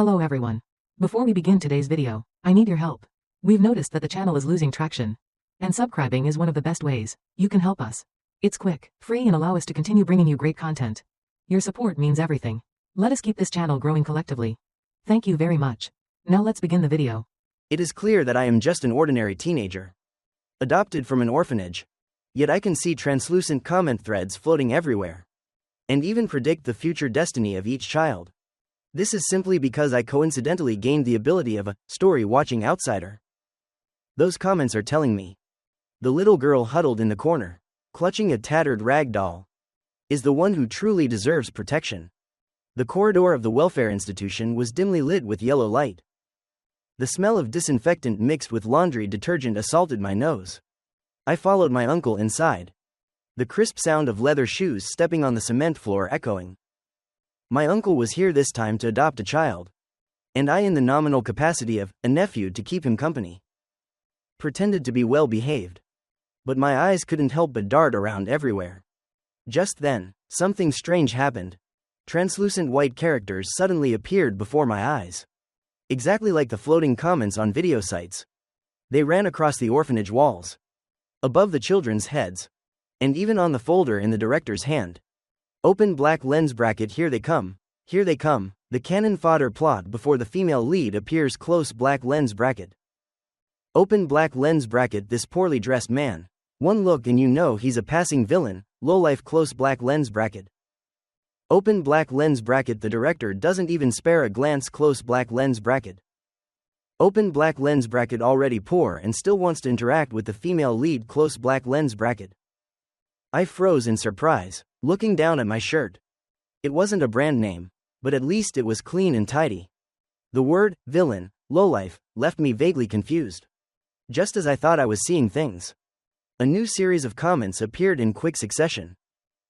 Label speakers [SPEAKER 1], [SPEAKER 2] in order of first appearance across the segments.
[SPEAKER 1] Hello everyone. Before we begin today's video, I need your help. We've noticed that the channel is losing traction, and subscribing is one of the best ways you can help us. It's quick, free, and allow us to continue bringing you great content. Your support means everything. Let us keep this channel growing collectively. Thank you very much. Now let's begin the video.
[SPEAKER 2] It is clear that I am just an ordinary teenager, adopted from an orphanage. Yet I can see translucent comment threads floating everywhere, and even predict the future destiny of each child. This is simply because I coincidentally gained the ability of a story-watching outsider. Those comments are telling me the little girl huddled in the corner, clutching a tattered rag doll, is the one who truly deserves protection. The corridor of the welfare institution was dimly lit with yellow light. The smell of disinfectant mixed with laundry detergent assaulted my nose. I followed my uncle inside, the crisp sound of leather shoes stepping on the cement floor echoing. My uncle was here this time to adopt a child, and I, in the nominal capacity of a nephew to keep him company, pretended to be well behaved. But my eyes couldn't help but dart around everywhere. Just then, something strange happened. Translucent white characters suddenly appeared before my eyes, exactly like the floating comments on video sites. They ran across the orphanage walls, above the children's heads, and even on the folder in the director's hand. Open black lens bracket, here they come, the cannon fodder plot before the female lead appears, close black lens bracket. Open black lens bracket, this poorly dressed man, one look and you know he's a passing villain, lowlife, close black lens bracket. Open black lens bracket, the director doesn't even spare a glance, close black lens bracket. Open black lens bracket, already poor and still wants to interact with the female lead, close black lens bracket. I froze in surprise, looking down at my shirt. It wasn't a brand name, but at least it was clean and tidy. The word, villain, lowlife, left me vaguely confused. Just as I thought I was seeing things, a new series of comments appeared in quick succession.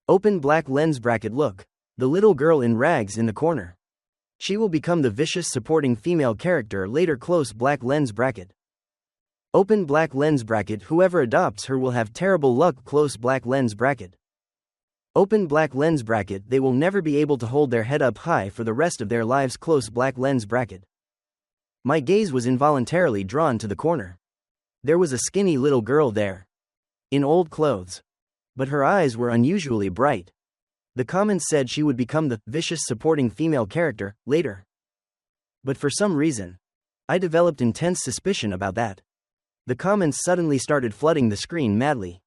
[SPEAKER 2] Open black lens bracket, look, the little girl in rags in the corner. She will become the vicious supporting female character later, close black lens bracket. Open black lens bracket, whoever adopts her will have terrible luck, close black lens bracket. Open black lens bracket, they will never be able to hold their head up high for the rest of their lives, close black lens bracket. My gaze was involuntarily drawn to the corner. There was a skinny little girl there, in old clothes, but her eyes were unusually bright. The comments said she would become the vicious supporting female character later. But for some reason, I developed intense suspicion about that. The comments suddenly started flooding the screen madly,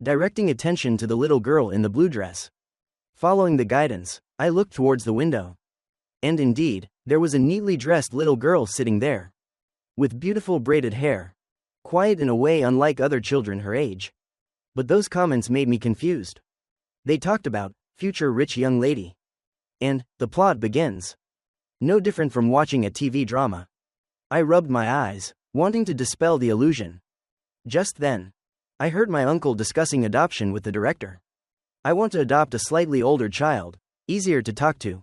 [SPEAKER 2] directing attention to the little girl in the blue dress. Following the guidance, I looked towards the window. And indeed, there was a neatly dressed little girl sitting there, with beautiful braided hair, quiet in a way unlike other children her age. But those comments made me confused. They talked about future rich young lady, and the plot begins. No different from watching a TV drama. I rubbed my eyes, wanting to dispel the illusion. Just then, I heard my uncle discussing adoption with the director. I want to adopt a slightly older child, easier to talk to,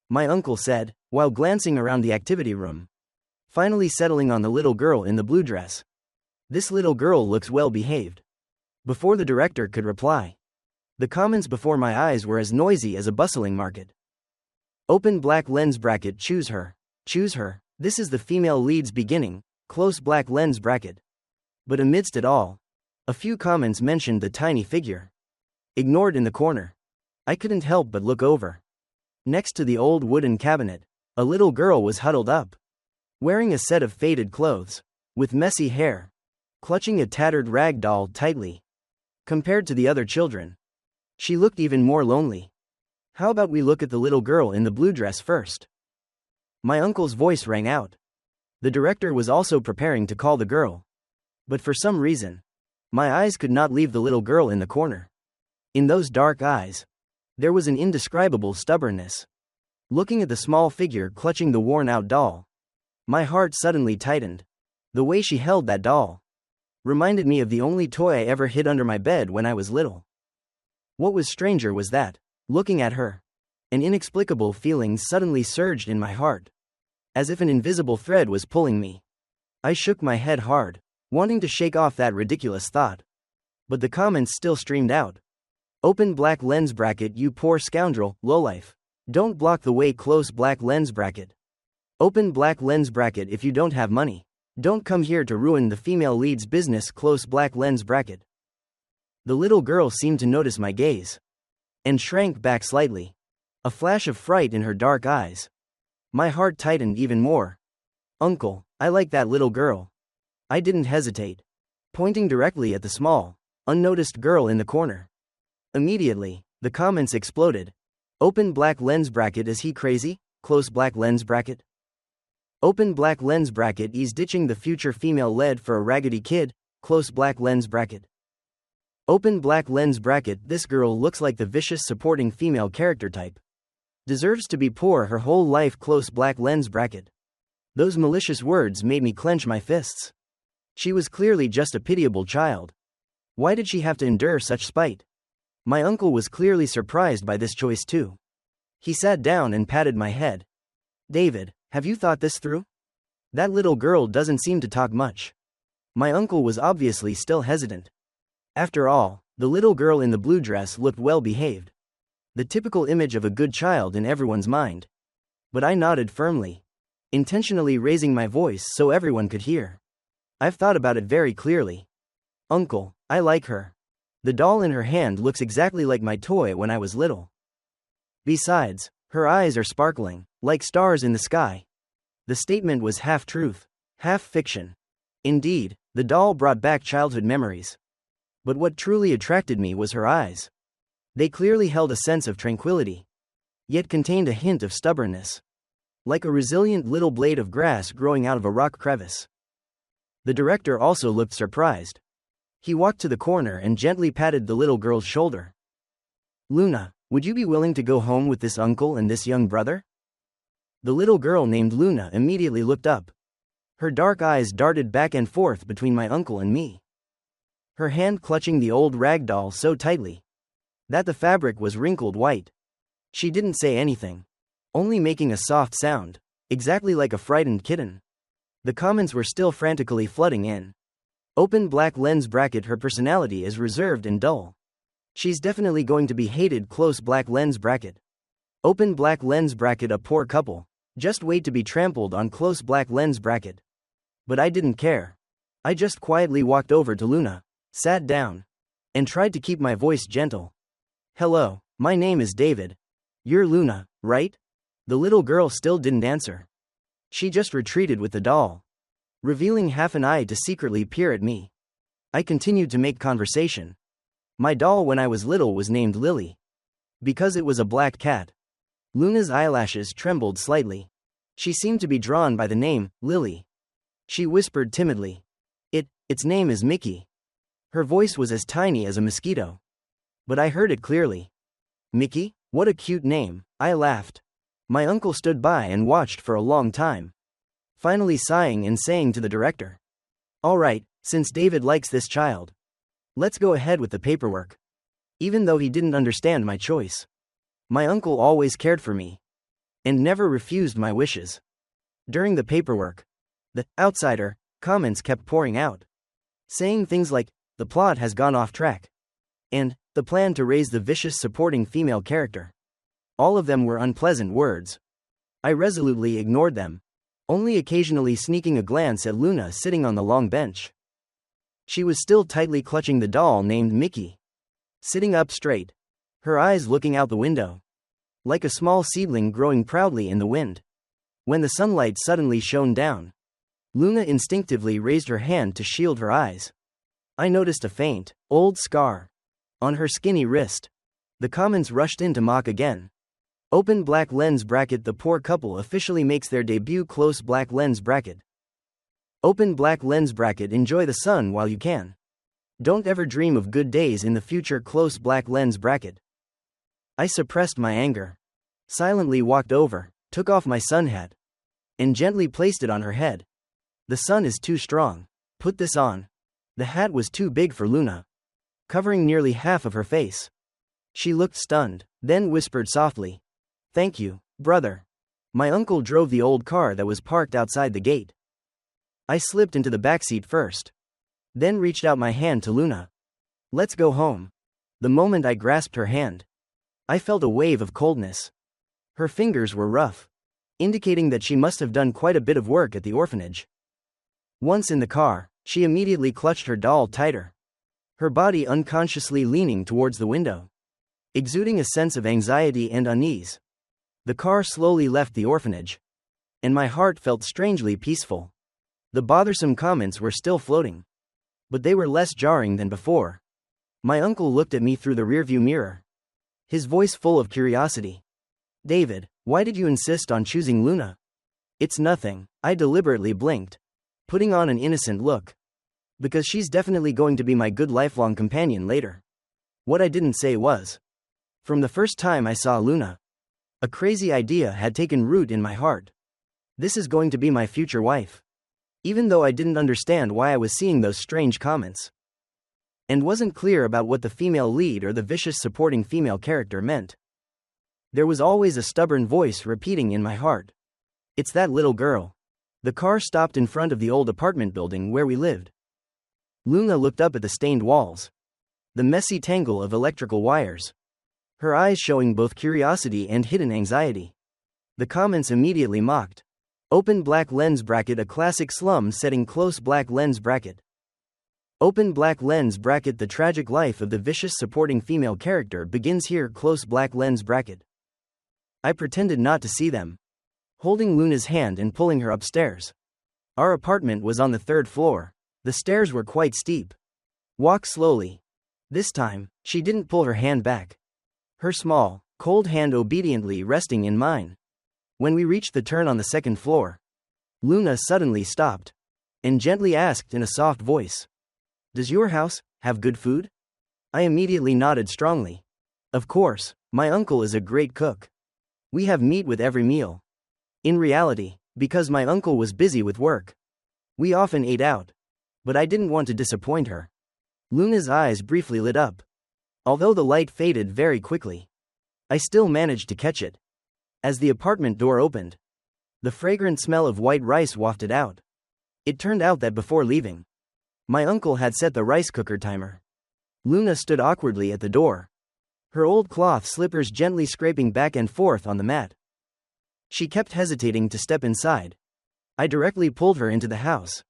[SPEAKER 2] my uncle said, while glancing around the activity room, finally settling on the little girl in the blue dress. This little girl looks well behaved. Before the director could reply, the comments before my eyes were as noisy as a bustling market. Open black lens bracket, choose her, this is the female lead's beginning, close black lens bracket. But amidst it all, a few comments mentioned the tiny figure, ignored in the corner. I couldn't help but look over. Next to the old wooden cabinet, a little girl was huddled up, wearing a set of faded clothes, with messy hair, clutching a tattered rag doll tightly. Compared to the other children, she looked even more lonely. How about we look at the little girl in the blue dress first? My uncle's voice rang out. The director was also preparing to call the girl. But for some reason, my eyes could not leave the little girl in the corner. In those dark eyes, there was an indescribable stubbornness. Looking at the small figure clutching the worn-out doll, my heart suddenly tightened. The way she held that doll reminded me of the only toy I ever hid under my bed when I was little. What was stranger was that, looking at her, an inexplicable feeling suddenly surged in my heart, as if an invisible thread was pulling me. I shook my head hard, wanting to shake off that ridiculous thought. But the comments still streamed out. Open black lens bracket, you poor scoundrel, lowlife. Don't block the way, close black lens bracket. Open black lens bracket if you don't have money. Don't come here to ruin the female lead's business. Close black lens bracket. The little girl seemed to notice my gaze and shrank back slightly, a flash of fright in her dark eyes. My heart tightened even more. Uncle, I like that little girl. I didn't hesitate, pointing directly at the small, unnoticed girl in the corner. Immediately, the comments exploded. Open black lens bracket, is he crazy? Close black lens bracket. Open black lens bracket, he's ditching the future female lead for a raggedy kid. Close black lens bracket. Open black lens bracket, this girl looks like the vicious supporting female character type. Deserves to be poor her whole life. Close black lens bracket. Those malicious words made me clench my fists. She was clearly just a pitiable child. Why did she have to endure such spite? My uncle was clearly surprised by this choice too. He sat down and patted my head. David, have you thought this through? That little girl doesn't seem to talk much. My uncle was obviously still hesitant. After all, the little girl in the blue dress looked well behaved. The typical image of a good child in everyone's mind. But I nodded firmly, intentionally raising my voice so everyone could hear. I've thought about it very clearly. Uncle, I like her. The doll in her hand looks exactly like my toy when I was little. Besides, her eyes are sparkling, like stars in the sky. The statement was half truth, half fiction. Indeed, the doll brought back childhood memories. But what truly attracted me was her eyes. They clearly held a sense of tranquility, yet contained a hint of stubbornness, like a resilient little blade of grass growing out of a rock crevice. The director also looked surprised. He walked to the corner and gently patted the little girl's shoulder. Luna, would you be willing to go home with this uncle and this young brother? The little girl named Luna immediately looked up. Her dark eyes darted back and forth between my uncle and me, her hand clutching the old rag doll so tightly that the fabric was wrinkled white. She didn't say anything, only making a soft sound, exactly like a frightened kitten. The comments were still frantically flooding in. Open black lens bracket, her personality is reserved and dull. She's definitely going to be hated. Close black lens bracket. Open black lens bracket, a poor couple. Just wait to be trampled on. Close black lens bracket. But I didn't care. I just quietly walked over to Luna, sat down, and tried to keep my voice gentle. Hello, my name is David. You're Luna, right? The little girl still didn't answer. She just retreated with the doll, revealing half an eye to secretly peer at me. I continued to make conversation. My doll when I was little was named Lily, because it was a black cat. Luna's eyelashes trembled slightly. She seemed to be drawn by the name, Lily. She whispered timidly, Its name is Mickey. Her voice was as tiny as a mosquito, but I heard it clearly. Mickey? What a cute name, I laughed. My uncle stood by and watched for a long time, finally sighing and saying to the director, All right, since David likes this child, let's go ahead with the paperwork. Even though he didn't understand my choice, my uncle always cared for me and never refused my wishes. During the paperwork, the outsider comments kept pouring out, saying things like, the plot has gone off track, and the plan to raise the vicious supporting female character. All of them were unpleasant words. I resolutely ignored them, only occasionally sneaking a glance at Luna sitting on the long bench. She was still tightly clutching the doll named Mickey, sitting up straight, her eyes looking out the window, like a small seedling growing proudly in the wind. When the sunlight suddenly shone down, Luna instinctively raised her hand to shield her eyes. I noticed a faint, old scar on her skinny wrist. The comments rushed in to mock again. Open black lens bracket, the poor couple officially makes their debut. Close black lens bracket. Open black lens bracket, enjoy the sun while you can. Don't ever dream of good days in the future. Close black lens bracket. I suppressed my anger, silently walked over, took off my sun hat, and gently placed it on her head. The sun is too strong. Put this on. The hat was too big for Luna, covering nearly half of her face. She looked stunned, then whispered softly, Thank you, brother. My uncle drove the old car that was parked outside the gate. I slipped into the backseat first, then reached out my hand to Luna. Let's go home. The moment I grasped her hand, I felt a wave of coldness. Her fingers were rough, indicating that she must have done quite a bit of work at the orphanage. Once in the car, she immediately clutched her doll tighter, her body unconsciously leaning towards the window, exuding a sense of anxiety and unease. The car slowly left the orphanage, and my heart felt strangely peaceful. The bothersome comments were still floating, but they were less jarring than before. My uncle looked at me through the rearview mirror, his voice full of curiosity. "David, why did you insist on choosing Luna?" "It's nothing," I deliberately blinked, putting on an innocent look. "Because she's definitely going to be my good lifelong companion later." What I didn't say was, from the first time I saw Luna, a crazy idea had taken root in my heart. This is going to be my future wife. Even though I didn't understand why I was seeing those strange comments, and wasn't clear about what the female lead or the vicious supporting female character meant, there was always a stubborn voice repeating in my heart, "It's that little girl." The car stopped in front of the old apartment building where we lived. Luna looked up at the stained walls, the messy tangle of electrical wires, her eyes showing both curiosity and hidden anxiety. The comments immediately mocked. "Open black lens bracket, a classic slum setting, close black lens bracket. Open black lens bracket, the tragic life of the vicious supporting female character begins here, close black lens bracket." I pretended not to see them, holding Luna's hand and pulling her upstairs. Our apartment was on the 3rd floor. The stairs were quite steep. "Walk slowly." This time, she didn't pull her hand back, her small, cold hand obediently resting in mine. When we reached the turn on the 2nd floor, Luna suddenly stopped and gently asked in a soft voice, "Does your house have good food?" I immediately nodded strongly. Of course, my uncle is a great cook. We have meat with every meal. In reality, because my uncle was busy with work, we often ate out. But I didn't want to disappoint her. Luna's eyes briefly lit up. Although the light faded very quickly, I still managed to catch it. As the apartment door opened, the fragrant smell of white rice wafted out. It turned out that before leaving, my uncle had set the rice cooker timer. Luna stood awkwardly at the door, her old cloth slippers gently scraping back and forth on the mat. She kept hesitating to step inside. I directly pulled her into the house.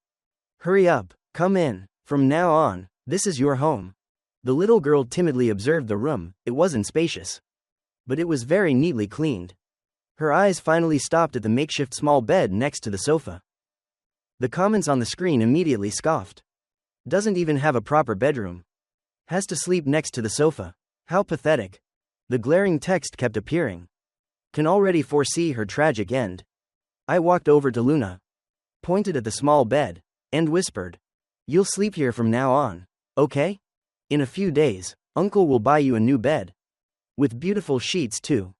[SPEAKER 2] "Hurry up, come in. From now on, this is your home." The little girl timidly observed the room. It wasn't spacious, but it was very neatly cleaned. Her eyes finally stopped at the makeshift small bed next to the sofa. The comments on the screen immediately scoffed. "Doesn't even have a proper bedroom. Has to sleep next to the sofa. How pathetic." The glaring text kept appearing. "Can already foresee her tragic end." I walked over to Luna, pointed at the small bed, and whispered, "You'll sleep here from now on, okay? In a few days, Uncle will buy you a new bed. With beautiful sheets too."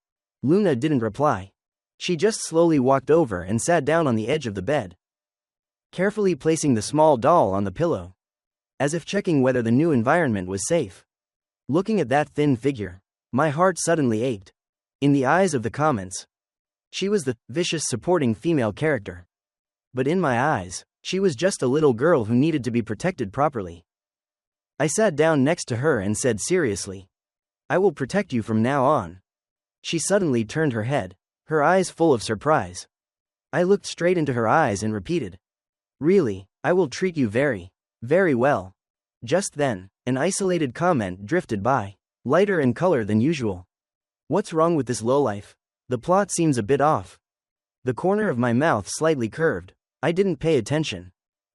[SPEAKER 2] Luna didn't reply. She just slowly walked over and sat down on the edge of the bed, carefully placing the small doll on the pillow, as if checking whether the new environment was safe. Looking at that thin figure, my heart suddenly ached. In the eyes of the comments, she was the vicious supporting female character. But in my eyes, she was just a little girl who needed to be protected properly. I sat down next to her and said seriously, "I will protect you from now on." She suddenly turned her head, her eyes full of surprise. I looked straight into her eyes and repeated, "Really, I will treat you very, very well." Just then, an isolated comment drifted by, lighter in color than usual. "What's wrong with this lowlife? The plot seems a bit off." The corner of my mouth slightly curved. I didn't pay attention,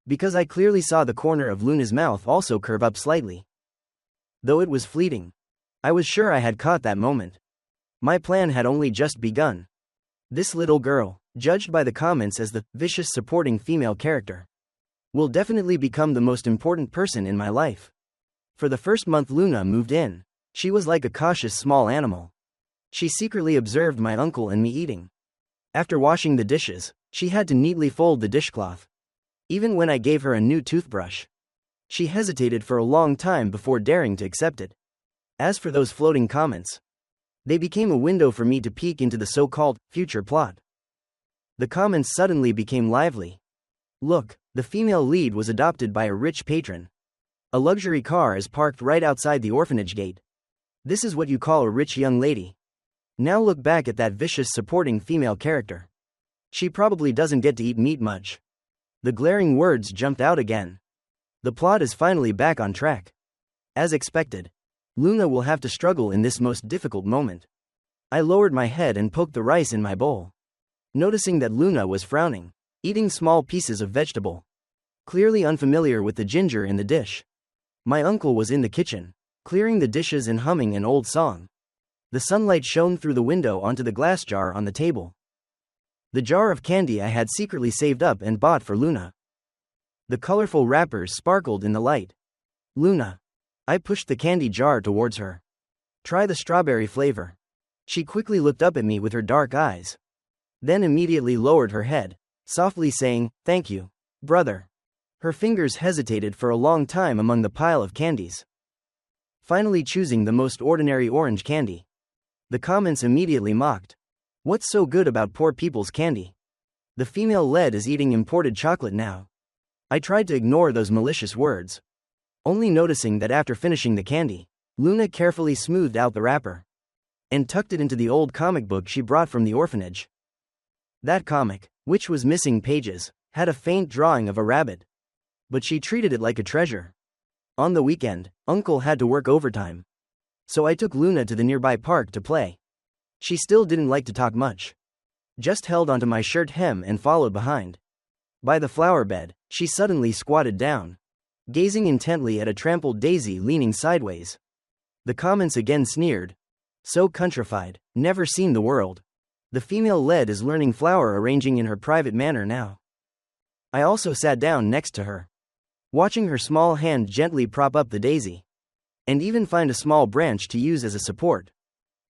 [SPEAKER 2] because I clearly saw the corner of Luna's mouth also curve up slightly. Though it was fleeting, I was sure I had caught that moment. My plan had only just begun. This little girl, judged by the comments as the vicious supporting female character, will definitely become the most important person in my life. For the first month Luna moved in, she was like a cautious small animal. She secretly observed my uncle and me eating. After washing the dishes, she had to neatly fold the dishcloth. Even when I gave her a new toothbrush, she hesitated for a long time before daring to accept it. As for those floating comments, they became a window for me to peek into the so-called future plot. The comments suddenly became lively. "Look, the female lead was adopted by a rich patron. A luxury car is parked right outside the orphanage gate. This is what you call a rich young lady. Now look back at that vicious supporting female character. She probably doesn't get to eat meat much. The glaring words jumped out again. The plot is finally back on track. As expected, Luna will have to struggle in this most difficult moment. I lowered my head and poked the rice in my bowl, noticing that Luna was frowning, eating small pieces of vegetable, clearly unfamiliar with the ginger in the dish. My uncle was in the kitchen, clearing the dishes and humming an old song. The sunlight shone through the window onto the glass jar on the table. The jar of candy I had secretly saved up and bought for Luna. The colorful wrappers sparkled in the light. Luna. I pushed the candy jar towards her. Try the strawberry flavor. She quickly looked up at me with her dark eyes, then immediately lowered her head, softly saying, "Thank you, brother." Her fingers hesitated for a long time among the pile of candies, finally choosing the most ordinary orange candy. The comments immediately mocked. What's so good about poor people's candy? The female lead is eating imported chocolate now. I tried to ignore those malicious words, only noticing that after finishing the candy, Luna carefully smoothed out the wrapper and tucked it into the old comic book she brought from the orphanage. That comic, which was missing pages, had a faint drawing of a rabbit, but she treated it like a treasure. On the weekend, Uncle had to work overtime, so I took Luna to the nearby park to play. She still didn't like to talk much, just held onto my shirt hem and followed behind. By the flower bed, she suddenly squatted down, gazing intently at a trampled daisy leaning sideways. The comments again sneered. So countrified, never seen the world. The female lead is learning flower arranging in her private manner now. I also sat down next to her, watching her small hand gently prop up the daisy, and even find a small branch to use as a support.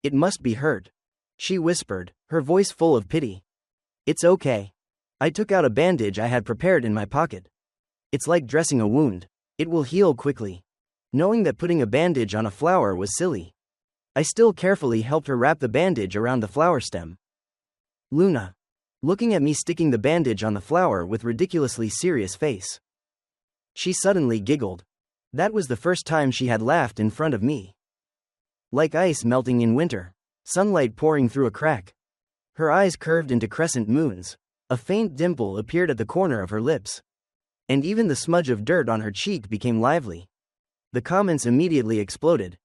[SPEAKER 2] It must be hurt, she whispered, her voice full of pity. It's okay. I took out a bandage I had prepared in my pocket. It's like dressing a wound. It will heal quickly. Knowing that putting a bandage on a flower was silly, I still carefully helped her wrap the bandage around the flower stem. Luna, looking at me sticking the bandage on the flower with ridiculously serious face. She suddenly giggled. That was the first time she had laughed in front of me. Like ice melting in winter, sunlight pouring through a crack. Her eyes curved into crescent moons. A faint dimple appeared at the corner of her lips, and even the smudge of dirt on her cheek became lively. The comments immediately exploded.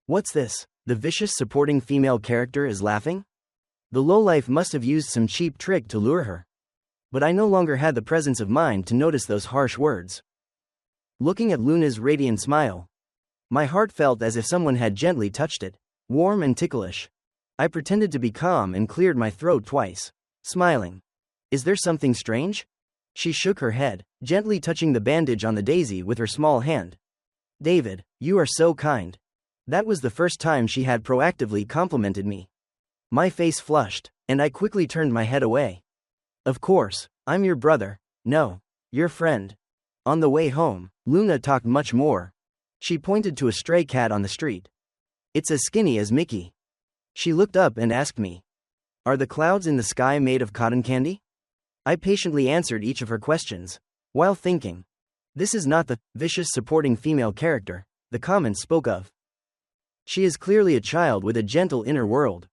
[SPEAKER 2] What's this? The vicious supporting female character is laughing? The lowlife must have used some cheap trick to lure her. But I no longer had the presence of mind to notice those harsh words. Looking at Luna's radiant smile, my heart felt as if someone had gently touched it, warm and ticklish. I pretended to be calm and cleared my throat twice, smiling. Is there something strange? She shook her head, gently touching the bandage on the daisy with her small hand. David, you are so kind. That was the first time she had proactively complimented me. My face flushed, and I quickly turned my head away. Of course, I'm your brother. No, your friend. On the way home, Luna talked much more. She pointed to a stray cat on the street. It's as skinny as Mickey. She looked up and asked me, are the clouds in the sky made of cotton candy? I patiently answered each of her questions, while thinking, this is not the vicious supporting female character the comments spoke of. She is clearly a child with a gentle inner world.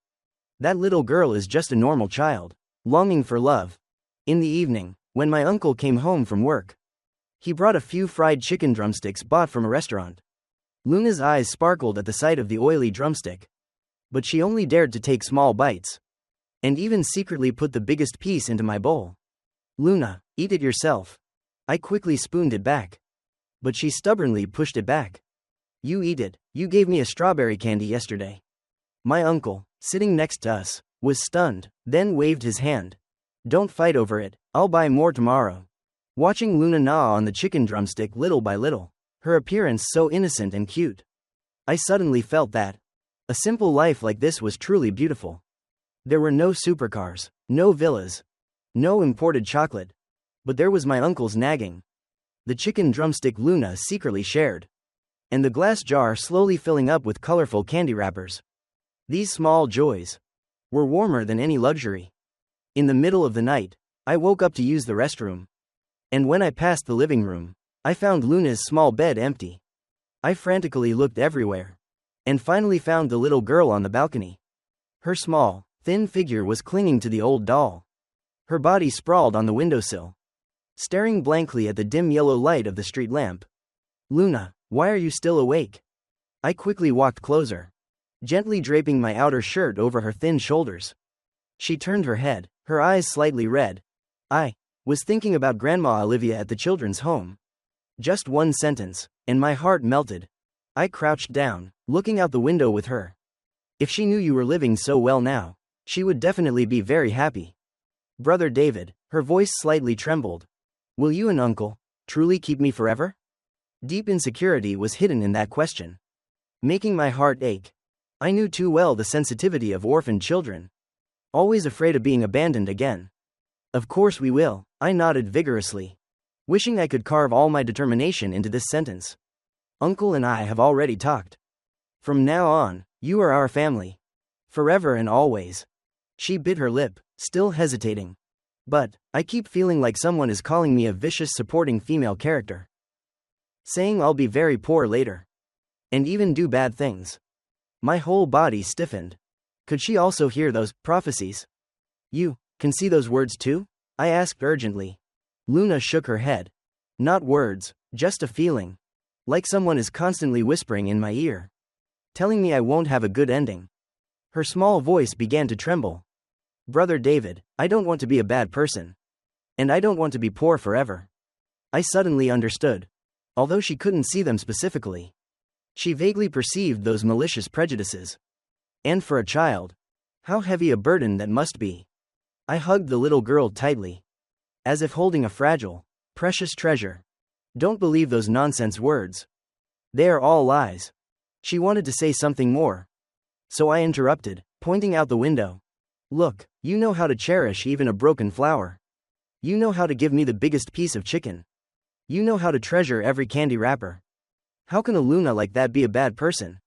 [SPEAKER 2] That little girl is just a normal child, longing for love. In the evening, when my uncle came home from work, he brought a few fried chicken drumsticks bought from a restaurant. Luna's eyes sparkled at the sight of the oily drumstick, but she only dared to take small bites, and even secretly put the biggest piece into my bowl. Luna, eat it yourself. I quickly spooned it back, but she stubbornly pushed it back. You eat it, you gave me a strawberry candy yesterday. My uncle, sitting next to us, was stunned, then waved his hand. Don't fight over it, I'll buy more tomorrow. Watching Luna gnaw on the chicken drumstick little by little, her appearance so innocent and cute, I suddenly felt that a simple life like this was truly beautiful. There were no supercars, no villas, no imported chocolate, but there was my uncle's nagging, the chicken drumstick Luna secretly shared, and the glass jar slowly filling up with colorful candy wrappers. These small joys were warmer than any luxury. In the middle of the night, I woke up to use the restroom, and when I passed the living room, I found Luna's small bed empty. I frantically looked everywhere, and finally found the little girl on the balcony. Her small, thin figure was clinging to the old doll, Her body sprawled on the windowsill, staring blankly at the dim yellow light of the street lamp. Luna, why are you still awake? I quickly walked closer, gently draping my outer shirt over her thin shoulders. She turned her head, her eyes slightly red. I was thinking about Grandma Olivia at the children's home. Just one sentence, and my heart melted. I crouched down, looking out the window with her. If she knew you were living so well now, she would definitely be very happy. Brother David, her voice slightly trembled. Will you and Uncle truly keep me forever? Deep insecurity was hidden in that question, making my heart ache. I knew too well the sensitivity of orphaned children, always afraid of being abandoned again. Of course we will, I nodded vigorously, wishing I could carve all my determination into this sentence. Uncle and I have already talked. From now on, you are our family. Forever and always. She bit her lip, still hesitating. But I keep feeling like someone is calling me a vicious supporting female character, saying I'll be very poor later, and even do bad things. My whole body stiffened. Could she also hear those prophecies? You can see those words too? I asked urgently. Luna shook her head. Not words, just a feeling. Like someone is constantly whispering in my ear, telling me I won't have a good ending. Her small voice began to tremble. Brother David, I don't want to be a bad person. And I don't want to be poor forever. I suddenly understood. Although she couldn't see them specifically, she vaguely perceived those malicious prejudices. And for a child, how heavy a burden that must be. I hugged the little girl tightly, as if holding a fragile, precious treasure. Don't believe those nonsense words. They are all lies. She wanted to say something more, so I interrupted, pointing out the window. Look, you know how to cherish even a broken flower. You know how to give me the biggest piece of chicken. You know how to treasure every candy wrapper. How can a Luna like that be a bad person?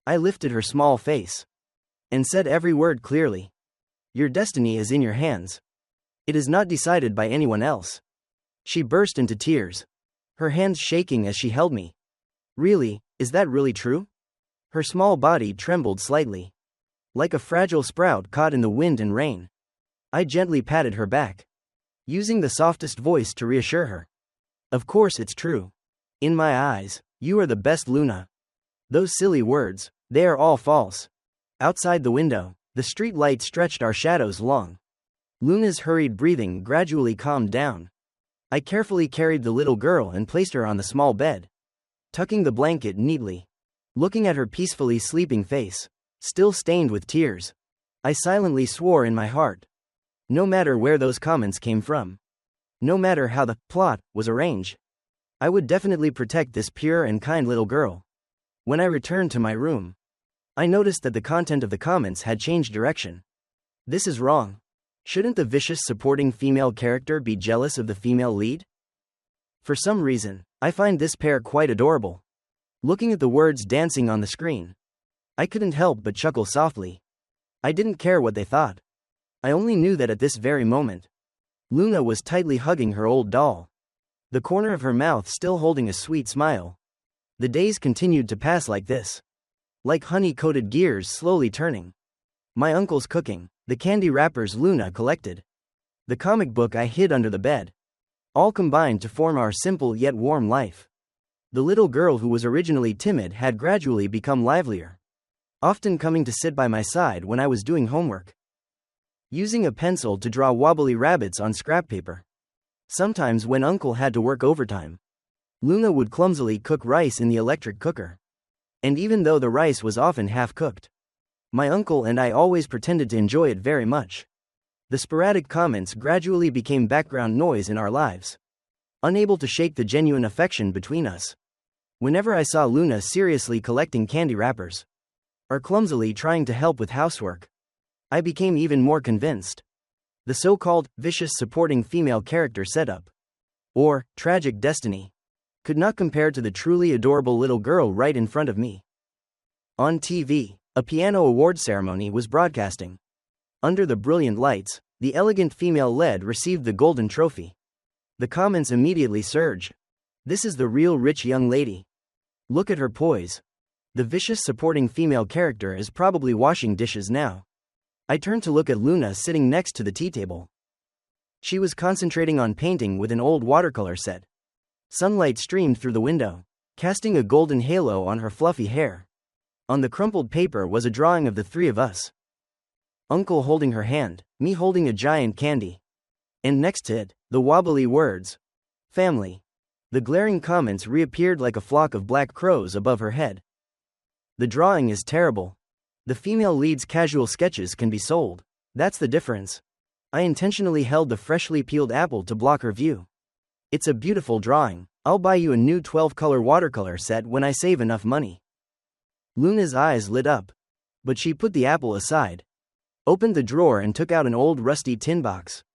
[SPEAKER 2] I lifted her small face and said every word clearly. Your destiny is in your hands. It is not decided by anyone else. She burst into tears, her hands shaking as she held me. Really, is that really true? Her small body trembled slightly, like a fragile sprout caught in the wind and rain. I gently patted her back, using the softest voice to reassure her. Of course it's true. In my eyes, you are the best Luna. Those silly words, they are all false. Outside the window, the street light stretched our shadows long. Luna's hurried breathing gradually calmed down. I carefully carried the little girl and placed her on the small bed, tucking the blanket neatly. Looking at her peacefully sleeping face, still stained with tears, I silently swore in my heart. No matter where those comments came from, no matter how the plot was arranged, I would definitely protect this pure and kind little girl. When I returned to my room, I noticed that the content of the comments had changed direction. This is wrong. Shouldn't the vicious supporting female character be jealous of the female lead? For some reason, I find this pair quite adorable. Looking at the words dancing on the screen, I couldn't help but chuckle softly. I didn't care what they thought. I only knew that at this very moment, Luna was tightly hugging her old doll, the corner of her mouth still holding a sweet smile. The days continued to pass like this, like honey-coated gears slowly turning. My uncle's cooking, the candy wrappers Luna collected, the comic book I hid under the bed, all combined to form our simple yet warm life. The little girl who was originally timid had gradually become livelier, often coming to sit by my side when I was doing homework, using a pencil to draw wobbly rabbits on scrap paper. Sometimes when Uncle had to work overtime, Luna would clumsily cook rice in the electric cooker. And even though the rice was often half-cooked, my uncle and I always pretended to enjoy it very much. The sporadic comments gradually became background noise in our lives, unable to shake the genuine affection between us. Whenever I saw Luna seriously collecting candy wrappers, or clumsily trying to help with housework, I became even more convinced. The so-called vicious supporting female character setup, or tragic destiny, could not compare to the truly adorable little girl right in front of me. On TV, a piano award ceremony was broadcasting. Under the brilliant lights, the elegant female lead received the golden trophy. The comments immediately surged. This is the real rich young lady. Look at her poise. The vicious supporting female character is probably washing dishes now. I turned to look at Luna sitting next to the tea table, She was concentrating on painting with an old watercolor set. Sunlight streamed through the window, casting a golden halo on her fluffy hair. On the crumpled paper was a drawing of the three of us. Uncle holding her hand, me holding a giant candy. And next to it, the wobbly words, family. The glaring comments reappeared like a flock of black crows above her head. The drawing is terrible. The female lead's casual sketches can be sold. That's the difference. I intentionally held the freshly peeled apple to block her view. It's a beautiful drawing. I'll buy you a new 12-color watercolor set when I save enough money. Luna's eyes lit up. But she put the apple aside, opened the drawer and took out an old rusty tin box,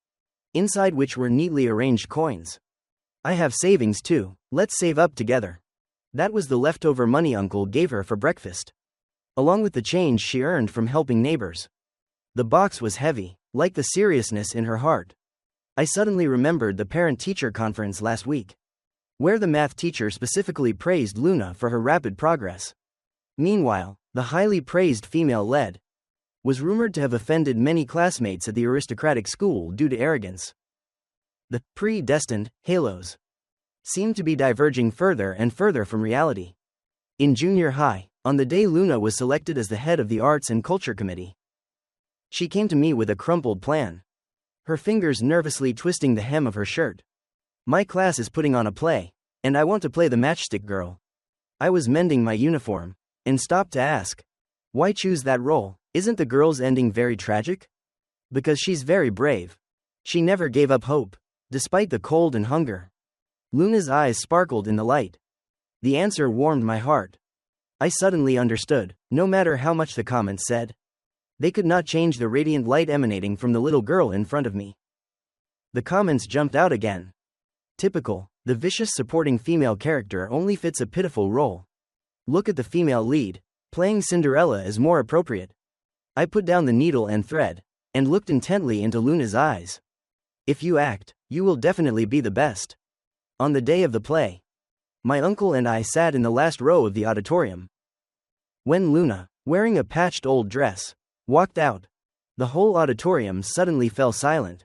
[SPEAKER 2] inside which were neatly arranged coins. I have savings too, let's save up together. That was the leftover money Uncle gave her for breakfast, along with the change she earned from helping neighbors. The box was heavy, like the seriousness in her heart. I suddenly remembered the parent-teacher conference last week, where the math teacher specifically praised Luna for her rapid progress. Meanwhile, the highly praised female lead was rumored to have offended many classmates at the aristocratic school due to arrogance. The predestined halos seemed to be diverging further and further from reality. In junior high, on the day Luna was selected as the head of the Arts and Culture Committee, she came to me with a crumpled plan, her fingers nervously twisting the hem of her shirt. My class is putting on a play, and I want to play the matchstick girl. I was mending my uniform, and stopped to ask, why choose that role? Isn't the girl's ending very tragic? Because she's very brave. She never gave up hope, despite the cold and hunger. Luna's eyes sparkled in the light. The answer warmed my heart. I suddenly understood, no matter how much the comments said, they could not change the radiant light emanating from the little girl in front of me. The comments jumped out again. Typical, the vicious supporting female character only fits a pitiful role. Look at the female lead, playing Cinderella is more appropriate. I put down the needle and thread, and looked intently into Luna's eyes. If you act, you will definitely be the best. On the day of the play, my uncle and I sat in the last row of the auditorium. When Luna, wearing a patched old dress, walked out, the whole auditorium suddenly fell silent.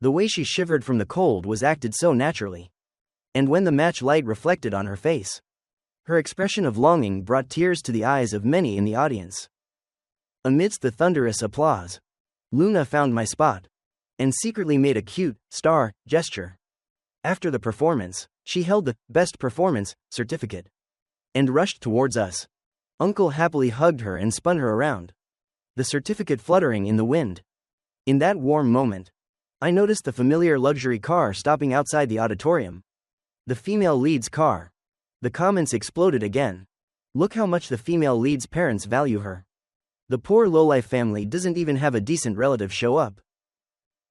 [SPEAKER 2] The way she shivered from the cold was acted so naturally. And when the match light reflected on her face, her expression of longing brought tears to the eyes of many in the audience. Amidst the thunderous applause, Luna found my spot, and secretly made a cute star gesture. After the performance, she held the best performance certificate and rushed towards us. Uncle happily hugged her and spun her around, the certificate fluttering in the wind. In that warm moment, I noticed the familiar luxury car stopping outside the auditorium. The female lead's car. The comments exploded again. Look how much the female lead's parents value her. The poor lowlife family doesn't even have a decent relative show up.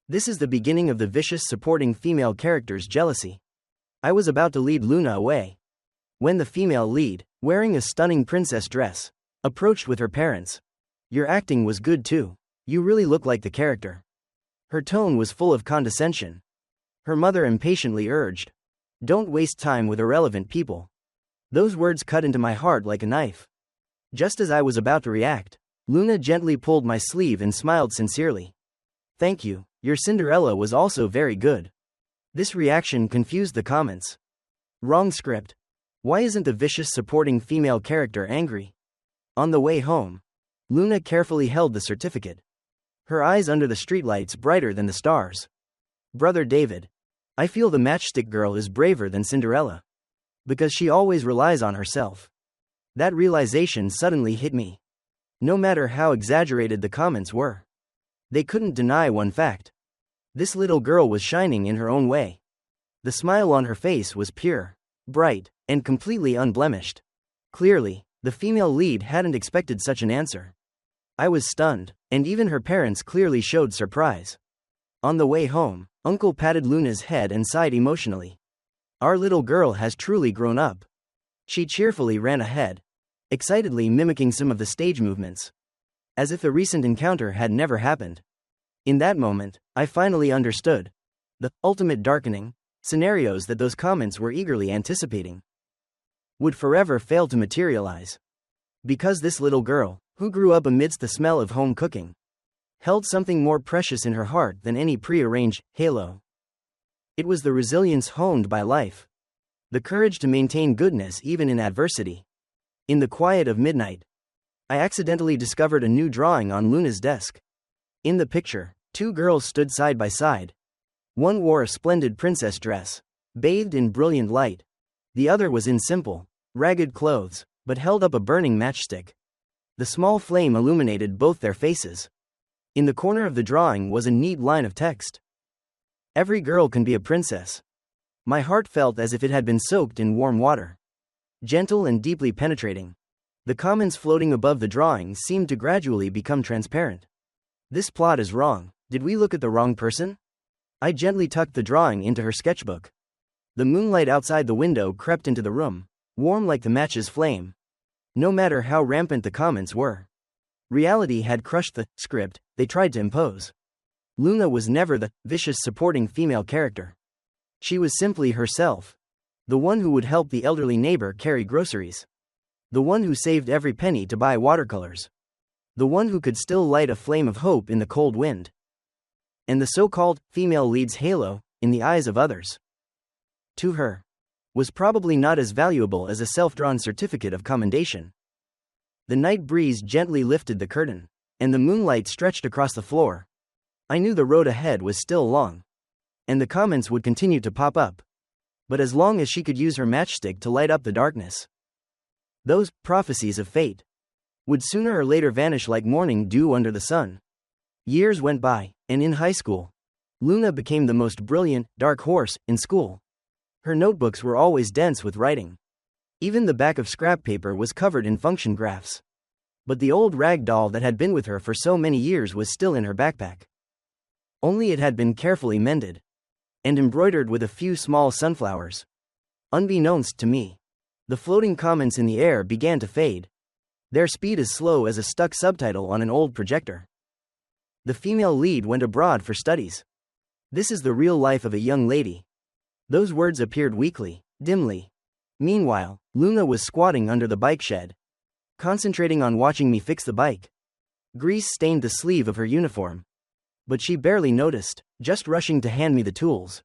[SPEAKER 2] This is the beginning of the vicious supporting female character's jealousy. I was about to lead Luna away, when the female lead, wearing a stunning princess dress, approached with her parents. Your acting was good too. You really look like the character. Her tone was full of condescension. Her mother impatiently urged, don't waste time with irrelevant people. Those words cut into my heart like a knife. Just as I was about to react, Luna gently pulled my sleeve and smiled sincerely. Thank you, your Cinderella was also very good. This reaction confused the comments. Wrong script. Why isn't the vicious supporting female character angry? On the way home, Luna carefully held the certificate, her eyes under the streetlights brighter than the stars. Brother David, I feel the matchstick girl is braver than Cinderella, because she always relies on herself. That realization suddenly hit me. No matter how exaggerated the comments were, they couldn't deny one fact. This little girl was shining in her own way. The smile on her face was pure, bright, and completely unblemished. Clearly, the female lead hadn't expected such an answer. I was stunned, and even her parents clearly showed surprise. On the way home, Uncle patted Luna's head and sighed emotionally. Our little girl has truly grown up. She cheerfully ran ahead, excitedly mimicking some of the stage movements, as if the recent encounter had never happened. In that moment, I finally understood the ultimate darkening scenarios that those comments were eagerly anticipating would forever fail to materialize. Because this little girl, who grew up amidst the smell of home cooking, held something more precious in her heart than any prearranged halo. It was the resilience honed by life. The courage to maintain goodness even in adversity. In the quiet of midnight, I accidentally discovered a new drawing on Luna's desk. In the picture, two girls stood side by side. One wore a splendid princess dress, bathed in brilliant light. The other was in simple, ragged clothes, but held up a burning matchstick. The small flame illuminated both their faces. In the corner of the drawing was a neat line of text. "Every girl can be a princess." My heart felt as if it had been soaked in warm water. Gentle and deeply penetrating. The comments floating above the drawing seemed to gradually become transparent. "This plot is wrong. Did we look at the wrong person?" I gently tucked the drawing into her sketchbook. The moonlight outside the window crept into the room, warm like the match's flame. No matter how rampant the comments were, reality had crushed the script they tried to impose. Luna was never the vicious supporting female character. She was simply herself. The one who would help the elderly neighbor carry groceries. The one who saved every penny to buy watercolors. The one who could still light a flame of hope in the cold wind. And the so-called female lead's halo, in the eyes of others, to her, was probably not as valuable as a self-drawn certificate of commendation. The night breeze gently lifted the curtain, and the moonlight stretched across the floor. I knew the road ahead was still long, and the comments would continue to pop up. But as long as she could use her matchstick to light up the darkness, those prophecies of fate would sooner or later vanish like morning dew under the sun. Years went by, and in high school, Luna became the most brilliant dark horse in school. Her notebooks were always dense with writing. Even the back of scrap paper was covered in function graphs. But the old rag doll that had been with her for so many years was still in her backpack. Only it had been carefully mended and embroidered with a few small sunflowers. Unbeknownst to me, the floating comments in the air began to fade, their speed as slow as a stuck subtitle on an old projector. "The female lead went abroad for studies. This is the real life of a young lady." Those words appeared weakly, dimly. Meanwhile, Luna was squatting under the bike shed, concentrating on watching me fix the bike. Grease stained the sleeve of her uniform, but she barely noticed, just rushing to hand me the tools.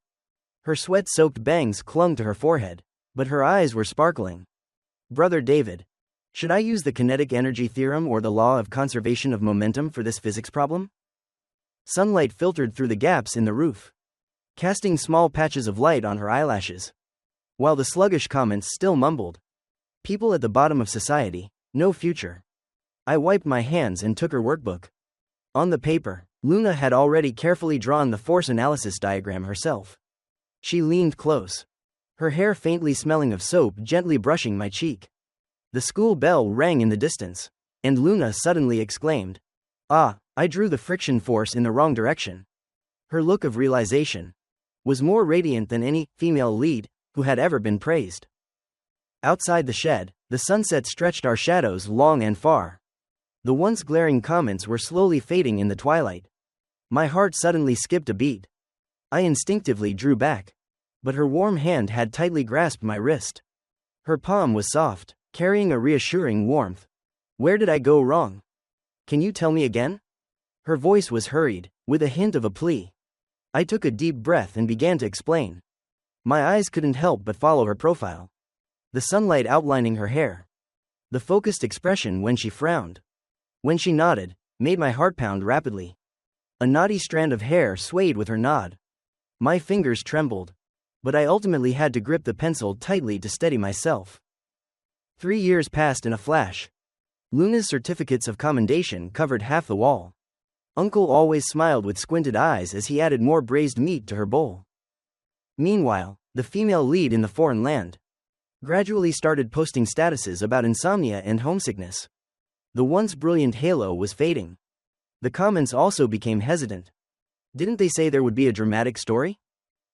[SPEAKER 2] Her sweat-soaked bangs clung to her forehead, but her eyes were sparkling. "Brother David, should I use the kinetic energy theorem or the law of conservation of momentum for this physics problem?" Sunlight filtered through the gaps in the roof, casting small patches of light on her eyelashes, while the sluggish comments still mumbled, "People at the bottom of society, no future." I wiped my hands and took her workbook. On the paper, Luna had already carefully drawn the force analysis diagram herself. She leaned close, her hair faintly smelling of soap gently brushing my cheek. The school bell rang in the distance, and Luna suddenly exclaimed, "Ah, I drew the friction force in the wrong direction." Her look of realization was more radiant than any female lead who had ever been praised. Outside the shed, the sunset stretched our shadows long and far. The once glaring comments were slowly fading in the twilight. My heart suddenly skipped a beat. I instinctively drew back, but her warm hand had tightly grasped my wrist. Her palm was soft, carrying a reassuring warmth. "Where did I go wrong? Can you tell me again?" Her voice was hurried, with a hint of a plea. I took a deep breath and began to explain. My eyes couldn't help but follow her profile. The sunlight outlining her hair. The focused expression when she frowned. When she nodded, made my heart pound rapidly. A knotty strand of hair swayed with her nod. My fingers trembled, but I ultimately had to grip the pencil tightly to steady myself. 3 years passed in a flash. Luna's certificates of commendation covered half the wall. Uncle always smiled with squinted eyes as he added more braised meat to her bowl. Meanwhile, the female lead in the foreign land gradually started posting statuses about insomnia and homesickness. The once brilliant halo was fading. The comments also became hesitant. Didn't they say there would be a dramatic story?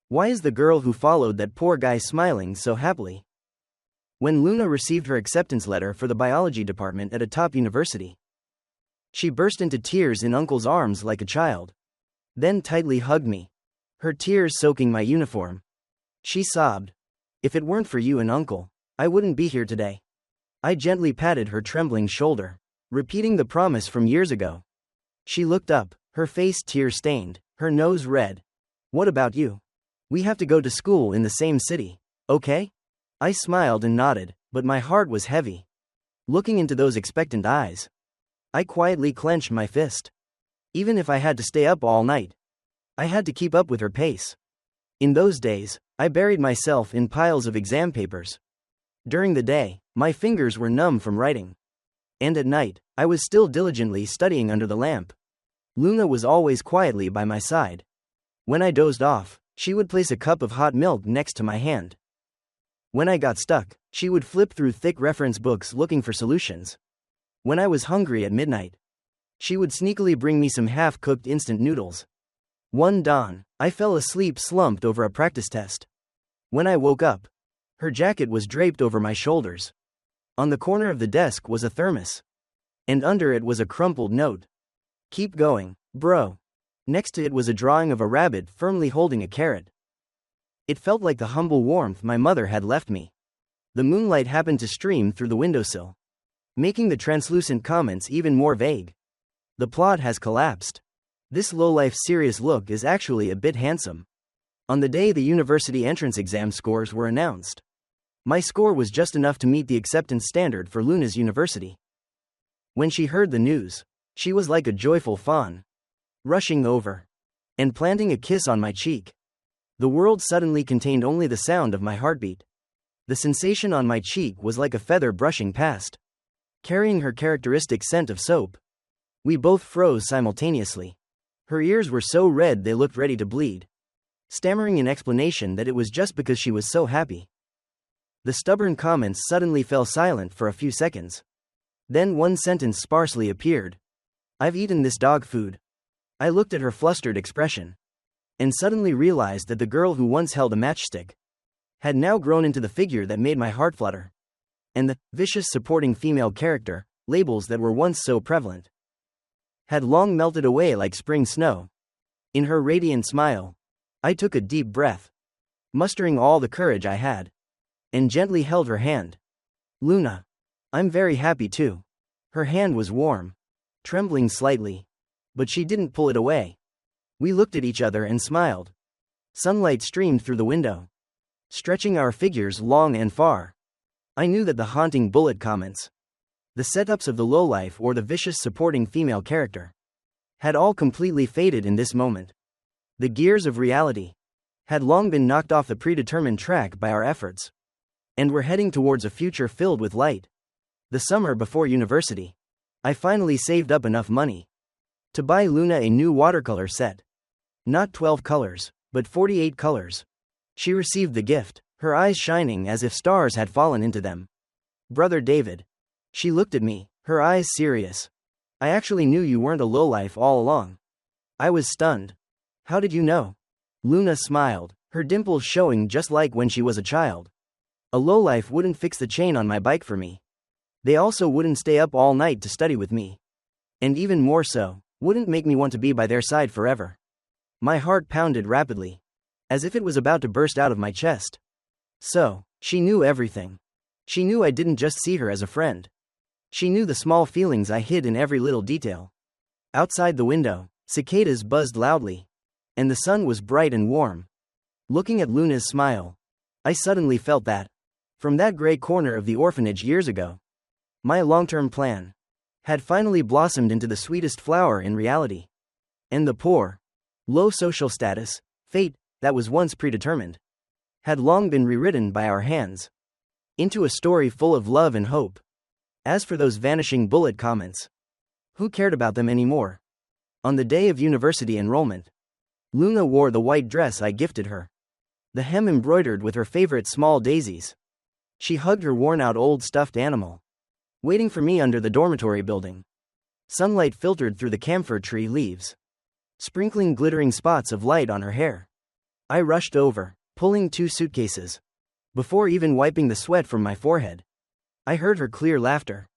[SPEAKER 2] Why is the girl who followed that poor guy smiling so happily? When Luna received her acceptance letter for the biology department at a top university, she burst into tears in Uncle's arms like a child. Then tightly hugged me, her tears soaking my uniform. She sobbed, "If it weren't for you and Uncle, I wouldn't be here today." I gently patted her trembling shoulder, repeating the promise from years ago. She looked up, her face tear-stained, her nose red. "What about you? We have to go to school in the same city, okay? I smiled and nodded, but my heart was heavy. Looking into those expectant eyes, I quietly clenched my fist. Even if I had to stay up all night, I had to keep up with her pace. In those days, I buried myself in piles of exam papers. During the day, my fingers were numb from writing. And at night, I was still diligently studying under the lamp. Luna was always quietly by my side. When I dozed off, she would place a cup of hot milk next to my hand. When I got stuck, she would flip through thick reference books looking for solutions. When I was hungry at midnight, she would sneakily bring me some half-cooked instant noodles. One dawn, I fell asleep slumped over a practice test. When I woke up, her jacket was draped over my shoulders. On the corner of the desk was a thermos. And under it was a crumpled note. "Keep going, bro." Next to it was a drawing of a rabbit firmly holding a carrot. It felt like the humble warmth my mother had left me. The moonlight happened to stream through the windowsill, making the translucent comments even more vague. "The plot has collapsed. This low-life serious look is actually a bit handsome." On the day the university entrance exam scores were announced, my score was just enough to meet the acceptance standard for Luna's university. When she heard the news, she was like a joyful fawn, rushing over and planting a kiss on my cheek. The world suddenly contained only the sound of my heartbeat. The sensation on my cheek was like a feather brushing past, carrying her characteristic scent of soap. We both froze simultaneously. Her ears were so red they looked ready to bleed, stammering in explanation that it was just because she was so happy. The stubborn comments suddenly fell silent for a few seconds. Then one sentence sparsely appeared. "I've eaten this dog food." I looked at her flustered expression, and suddenly realized that the girl who once held a matchstick had now grown into the figure that made my heart flutter. And the vicious supporting female character, labels that were once so prevalent, had long melted away like spring snow. In her radiant smile, I took a deep breath, mustering all the courage I had, and gently held her hand. "Luna, I'm very happy too." Her hand was warm, trembling slightly, but she didn't pull it away. We looked at each other and smiled. Sunlight streamed through the window, stretching our figures long and far. I knew that the haunting bullet comments, the setups of the lowlife or the vicious supporting female character, had all completely faded in this moment. The gears of reality had long been knocked off the predetermined track by our efforts, and were heading towards a future filled with light. The summer before university, I finally saved up enough money to buy Luna a new watercolor set. Not 12 colors, but 48 colors. She received the gift, her eyes shining as if stars had fallen into them. "Brother David." She looked at me, her eyes serious. "I actually knew you weren't a lowlife all along." I was stunned. "How did you know?" Luna smiled, her dimples showing just like when she was a child. "A lowlife wouldn't fix the chain on my bike for me. They also wouldn't stay up all night to study with me. And even more so, wouldn't make me want to be by their side forever." My heart pounded rapidly, as if it was about to burst out of my chest. So, she knew everything. She knew I didn't just see her as a friend. She knew the small feelings I hid in every little detail. Outside the window, cicadas buzzed loudly, and the sun was bright and warm. Looking at Luna's smile, I suddenly felt that, from that gray corner of the orphanage years ago, my long-term plan had finally blossomed into the sweetest flower in reality. And the poor, low social status, fate, that was once predetermined, had long been rewritten by our hands into a story full of love and hope. As for those vanishing bullet comments, who cared about them anymore? On the day of university enrollment, Luna wore the white dress I gifted her, the hem embroidered with her favorite small daisies. She hugged her worn-out old stuffed animal, waiting for me under the dormitory building. Sunlight filtered through the camphor tree leaves, sprinkling glittering spots of light on her hair. I rushed over, pulling 2 suitcases. Before even wiping the sweat from my forehead, I heard her clear laughter.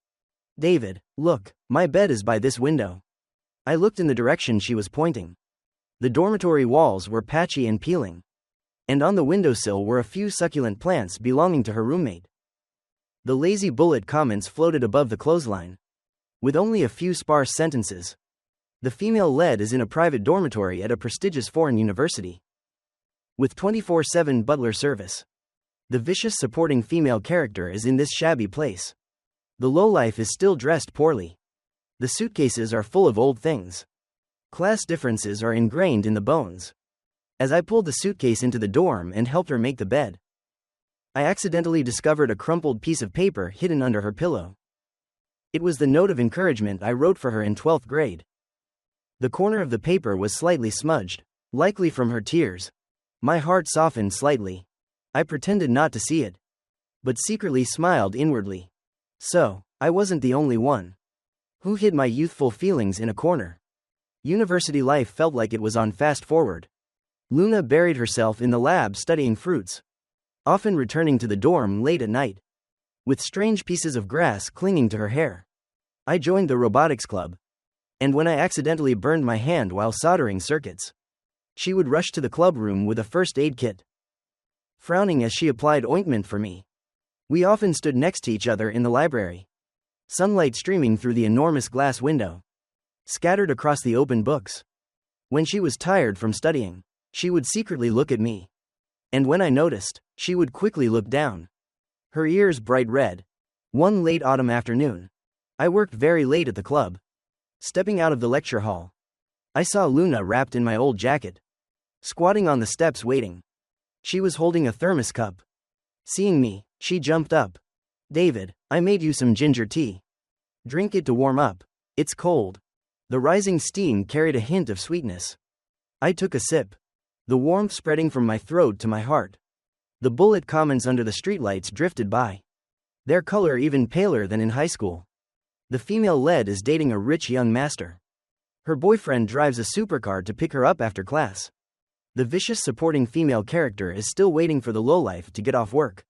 [SPEAKER 2] "David, look, my bed is by this window." I looked in the direction she was pointing. The dormitory walls were patchy and peeling, and on the windowsill were a few succulent plants belonging to her roommate. The lazy bullet comments floated above the clothesline, with only a few sparse sentences. "The female lead is in a private dormitory at a prestigious foreign university." with 24/7 butler service. The vicious supporting female character is in this shabby place. The lowlife is still dressed poorly. The suitcases are full of old things. Class differences are ingrained in the bones. As I pulled the suitcase into the dorm and helped her make the bed, I accidentally discovered a crumpled piece of paper hidden under her pillow. It was the note of encouragement I wrote for her in 12th grade. The corner of the paper was slightly smudged, likely from her tears. My heart softened slightly. I pretended not to see it, but secretly smiled inwardly. So, I wasn't the only one who hid my youthful feelings in a corner. University life felt like it was on fast forward. Luna buried herself in the lab studying fruits, often returning to the dorm late at night, with strange pieces of grass clinging to her hair. I joined the robotics club, and when I accidentally burned my hand while soldering circuits, she would rush to the club room with a first aid kit, frowning as she applied ointment for me. We often stood next to each other in the library, sunlight streaming through the enormous glass window, scattered across the open books. When she was tired from studying, she would secretly look at me, and when I noticed, she would quickly look down, her ears bright red. One late autumn afternoon, I worked very late at the club. Stepping out of the lecture hall, I saw Luna wrapped in my old jacket, squatting on the steps waiting. She was holding a thermos cup. Seeing me, she jumped up. "David, I made you some ginger tea. Drink it to warm up. It's cold." The rising steam carried a hint of sweetness. I took a sip, the warmth spreading from my throat to my heart. The bullet comments under the streetlights drifted by, their color even paler than in high school. The female lead is dating a rich young master. Her boyfriend drives a supercar to pick her up after class. The vicious supporting female character is still waiting for the lowlife to get off work.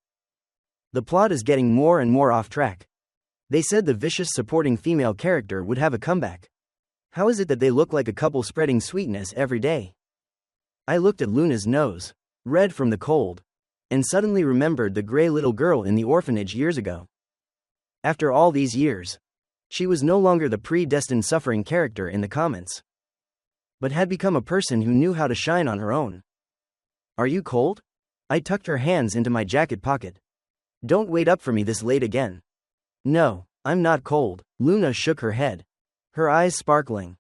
[SPEAKER 2] The plot is getting more and more off track. They said the vicious supporting female character would have a comeback. How is it that they look like a couple spreading sweetness every day? I looked at Luna's nose, red from the cold, and suddenly remembered the gray little girl in the orphanage years ago. After all these years, she was no longer the predestined suffering character in the comments, but had become a person who knew how to shine on her own. "Are you cold?" I tucked her hands into my jacket pocket. "Don't wait up for me this late again." "No, I'm not cold." Luna shook her head, her eyes sparkling.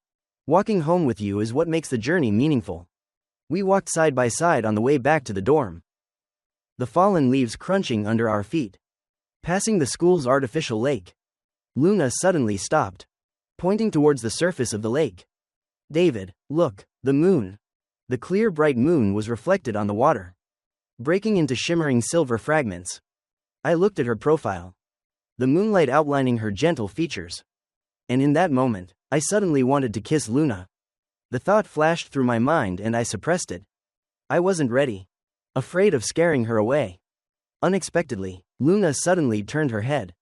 [SPEAKER 2] "Walking home with you is what makes the journey meaningful." We walked side by side on the way back to the dorm, the fallen leaves crunching under our feet. Passing the school's artificial lake, Luna suddenly stopped, pointing towards the surface of the lake. "David, look, the moon." The clear bright moon was reflected on the water, breaking into shimmering silver fragments. I looked at her profile, the moonlight outlining her gentle features. And in that moment, I suddenly wanted to kiss Luna. The thought flashed through my mind and I suppressed it. I wasn't ready, afraid of scaring her away. Unexpectedly, Luna suddenly turned her head,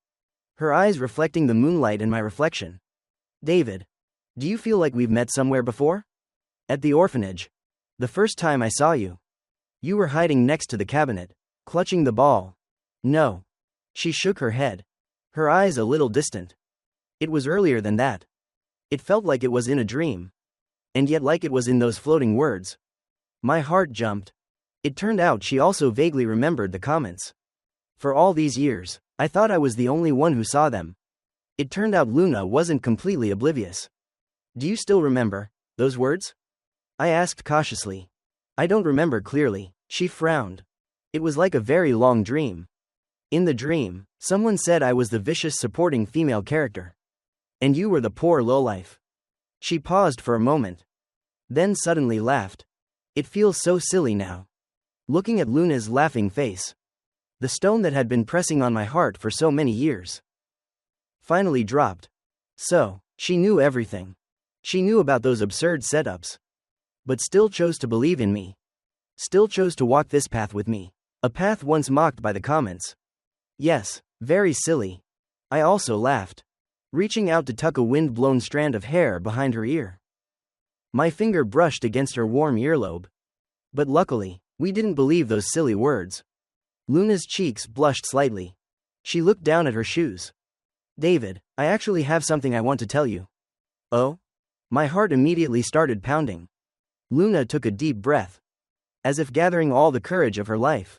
[SPEAKER 2] her eyes reflecting the moonlight and my reflection. "David, do you feel like we've met somewhere before?" "At the orphanage. The first time I saw you. You were hiding next to the cabinet, clutching the ball." "No." She shook her head, her eyes a little distant. "It was earlier than that. It felt like it was in a dream. And yet like it was in those floating words." My heart jumped. It turned out she also vaguely remembered the comments. For all these years, I thought I was the only one who saw them. It turned out Luna wasn't completely oblivious. "Do you still remember those words?" I asked cautiously. "I don't remember clearly." She frowned. "It was like a very long dream. In the dream, someone said I was the vicious supporting female character, and you were the poor lowlife." She paused for a moment, then suddenly laughed. "It feels so silly now, looking at Luna's laughing face. The stone that had been pressing on my heart for so many years finally dropped." So, she knew everything. She knew about those absurd setups, but still chose to believe in me. Still chose to walk this path with me. A path once mocked by the comments. Yes, very silly. I also laughed, reaching out to tuck a wind-blown strand of hair behind her ear. My finger brushed against her warm earlobe. But luckily, we didn't believe those silly words. Luna's cheeks blushed slightly. She looked down at her shoes. "David, I actually have something I want to tell you." "Oh?" My heart immediately started pounding. Luna took a deep breath. as if gathering all the courage of her life.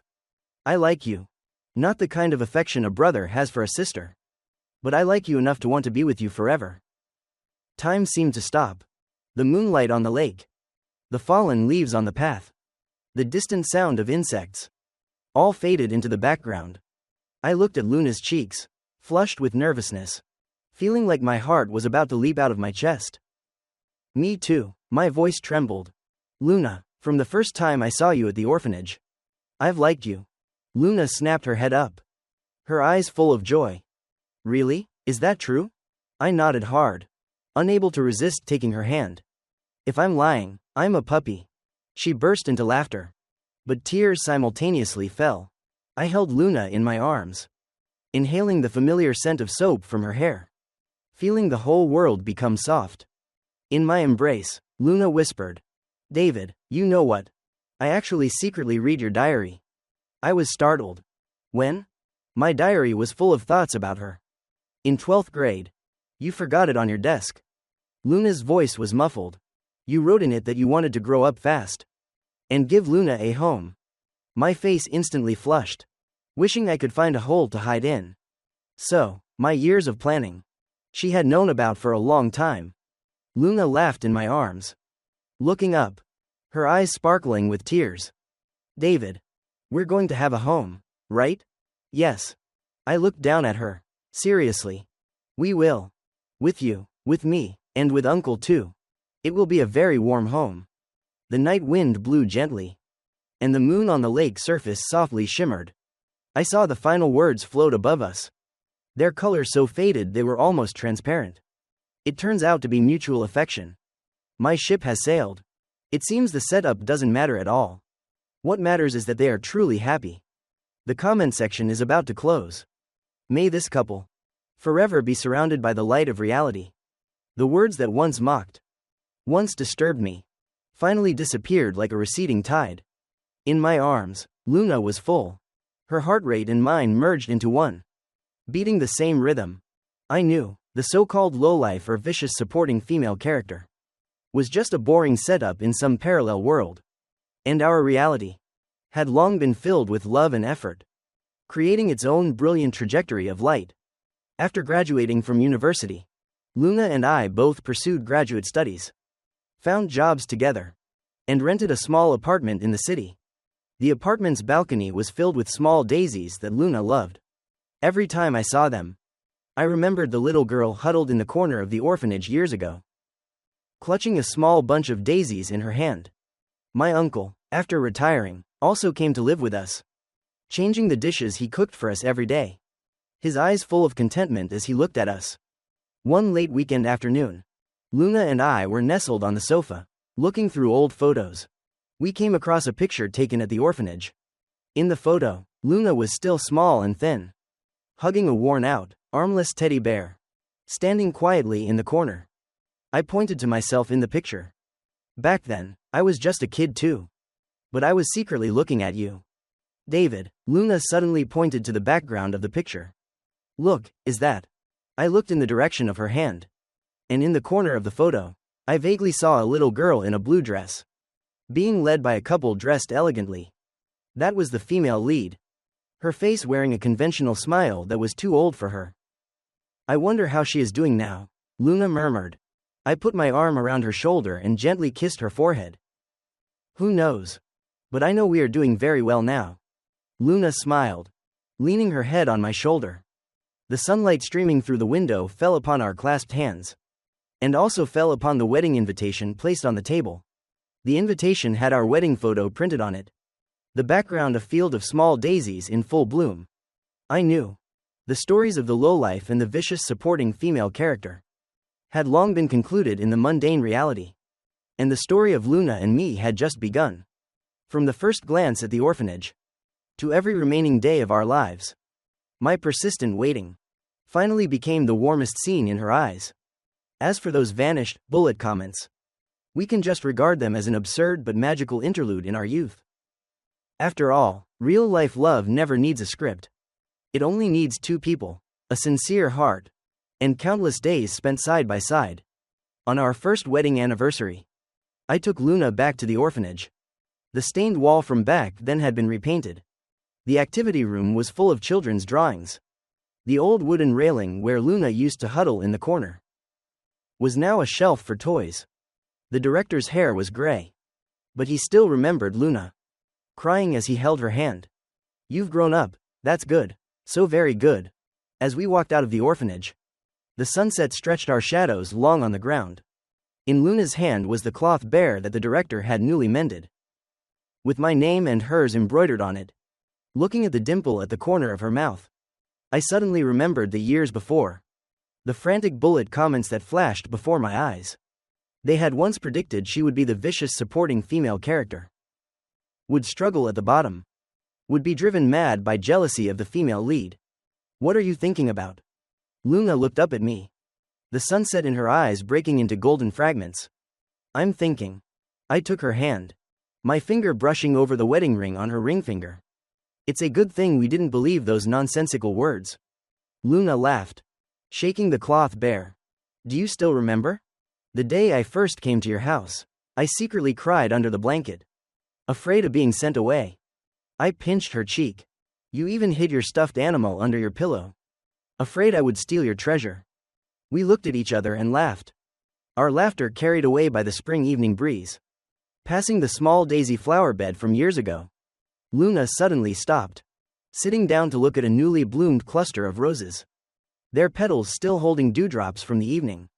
[SPEAKER 2] I like you. Not the kind of affection a brother has for a sister. But I like you enough to want to be with you forever. Time seemed to stop. The moonlight on the lake. The fallen leaves on the path. The distant sound of insects. All faded into the background. I looked at Luna's cheeks, flushed with nervousness, feeling like my heart was about to leap out of my chest. Me too, my voice trembled. Luna, from the first time I saw you at the orphanage, I've liked you. Luna snapped her head up, her eyes full of joy. Really? Is that true? I nodded hard, unable to resist taking her hand. If I'm lying, I'm a puppy. She burst into laughter, but tears simultaneously fell. I held Luna in my arms, inhaling the familiar scent of soap from her hair, feeling the whole world become soft. In my embrace, Luna whispered, "David, you know what? I actually secretly read your diary." I was startled. When? My diary was full of thoughts about her. In 12th grade. You forgot it on your desk. Luna's voice was muffled. You wrote in it that you wanted to grow up fast and give Luna a home. My face instantly flushed, wishing I could find a hole to hide in. So, my years of planning, she had known about for a long time. Luna laughed in my arms, looking up, her eyes sparkling with tears. David, we're going to have a home, right? Yes. I looked down at her. Seriously. We will. With you, with me, and with Uncle too. It will be a very warm home. The night wind blew gently, and the moon on the lake surface softly shimmered. I saw the final words float above us, their color so faded they were almost transparent. It turns out to be mutual affection. My ship has sailed. It seems the setup doesn't matter at all. What matters is that they are truly happy. The comment section is about to close. May this couple forever be surrounded by the light of reality. The words that once mocked, once disturbed me, finally disappeared like a receding tide. In my arms, Luna was full. Her heart rate and mine merged into one, beating the same rhythm. I knew the so-called lowlife or vicious supporting female character was just a boring setup in some parallel world. And our reality had long been filled with love and effort, creating its own brilliant trajectory of light. After graduating from university, Luna and I both pursued graduate studies, found jobs together, and rented a small apartment in the city. The apartment's balcony was filled with small daisies that Luna loved. Every time I saw them, I remembered the little girl huddled in the corner of the orphanage years ago, clutching a small bunch of daisies in her hand. My uncle, after retiring, also came to live with us, changing the dishes he cooked for us every day, his eyes full of contentment as he looked at us. One late weekend afternoon, Luna and I were nestled on the sofa, looking through old photos. We came across a picture taken at the orphanage. In the photo, Luna was still small and thin, hugging a worn-out, armless teddy bear, standing quietly in the corner. I pointed to myself in the picture. Back then, I was just a kid too. But I was secretly looking at you. David, Luna suddenly pointed to the background of the picture. Look, is that? I looked in the direction of her hand. And in the corner of the photo, I vaguely saw a little girl in a blue dress, being led by a couple dressed elegantly. That was the female lead, her face wearing a conventional smile that was too old for her. I wonder how she is doing now, Luna murmured. I put my arm around her shoulder and gently kissed her forehead. Who knows? But I know we are doing very well now. Luna smiled, leaning her head on my shoulder. The sunlight streaming through the window fell upon our clasped hands, and also fell upon the wedding invitation placed on the table. The invitation had our wedding photo printed on it. The background a field of small daisies in full bloom. I knew. The stories of the lowlife and the vicious supporting female character had long been concluded in the mundane reality. And the story of Luna and me had just begun. From the first glance at the orphanage, to every remaining day of our lives, my persistent waiting finally became the warmest scene in her eyes. As for those vanished, bullet comments, we can just regard them as an absurd but magical interlude in our youth. After all, real-life love never needs a script. It only needs two people, a sincere heart, and countless days spent side by side. On our first wedding anniversary, I took Luna back to the orphanage. The stained wall from back then had been repainted. The activity room was full of children's drawings. The old wooden railing where Luna used to huddle in the corner was now a shelf for toys. The director's hair was gray, but he still remembered Luna, crying as he held her hand. "You've grown up, that's good, so very good." As we walked out of the orphanage, the sunset stretched our shadows long on the ground. In Luna's hand was the cloth bear that the director had newly mended, with my name and hers embroidered on it. Looking at the dimple at the corner of her mouth, I suddenly remembered the years before. The frantic bullet comments that flashed before my eyes. They had once predicted she would be the vicious supporting female character, would struggle at the bottom, would be driven mad by jealousy of the female lead. "What are you thinking about?" Luna looked up at me, the sunset in her eyes breaking into golden fragments. "I'm thinking." I took her hand, my finger brushing over the wedding ring on her ring finger. "It's a good thing we didn't believe those nonsensical words." Luna laughed, shaking the cloth bear. "Do you still remember? The day I first came to your house, I secretly cried under the blanket, afraid of being sent away." I pinched her cheek. "You even hid your stuffed animal under your pillow, afraid I would steal your treasure." We looked at each other and laughed, our laughter carried away by the spring evening breeze, passing the small daisy flower bed from years ago. Luna suddenly stopped, sitting down to look at a newly bloomed cluster of roses, their petals still holding dewdrops from the evening,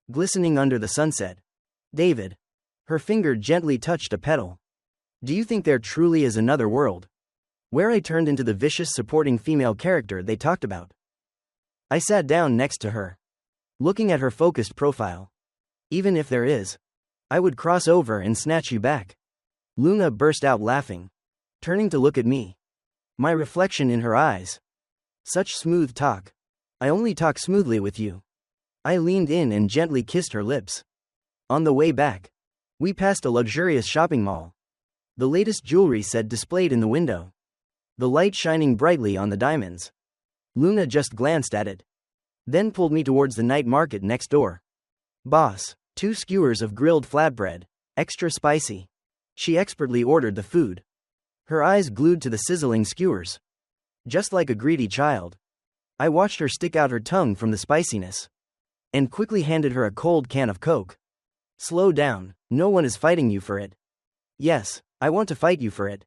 [SPEAKER 2] glistening under the sunset. "David." Her finger gently touched a petal. "Do you think there truly is another world, where I turned into the vicious supporting female character they talked about?" I sat down next to her, looking at her focused profile. "Even if there is, I would cross over and snatch you back." Luna burst out laughing, turning to look at me, my reflection in her eyes. "Such smooth talk. I only talk smoothly with you." I leaned in and gently kissed her lips. On the way back, we passed a luxurious shopping mall, the latest jewelry set displayed in the window, the light shining brightly on the diamonds. Luna just glanced at it, then pulled me towards the night market next door. "Boss, 2 skewers of grilled flatbread, extra spicy." She expertly ordered the food, her eyes glued to the sizzling skewers, just like a greedy child. I watched her stick out her tongue from the spiciness, and quickly handed her a cold can of Coke. "Slow down, no one is fighting you for it." "Yes, I want to fight you for it."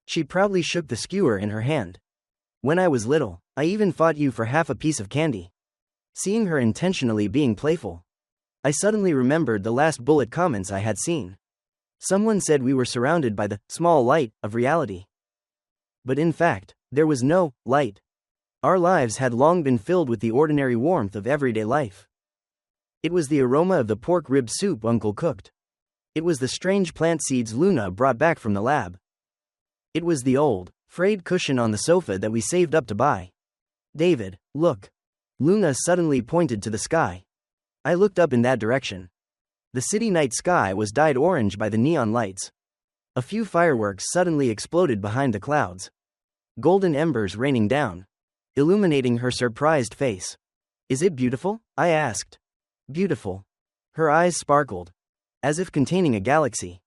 [SPEAKER 2] She proudly shook the skewer in her hand. "When I was little, I even fought you for half a piece of candy." Seeing her intentionally being playful, I suddenly remembered the last bullet comments I had seen. Someone said we were surrounded by the small light of reality. But in fact, there was no light. Our lives had long been filled with the ordinary warmth of everyday life. It was the aroma of the pork rib soup Uncle cooked. It was the strange plant seeds Luna brought back from the lab. It was the old, frayed cushion on the sofa that we saved up to buy. "David, look." Luna suddenly pointed to the sky. I looked up in that direction. The city night sky was dyed orange by the neon lights. A few fireworks suddenly exploded behind the clouds, golden embers raining down, illuminating her surprised face. "Is it beautiful?" I asked. "Beautiful." Her eyes sparkled, as if containing a galaxy,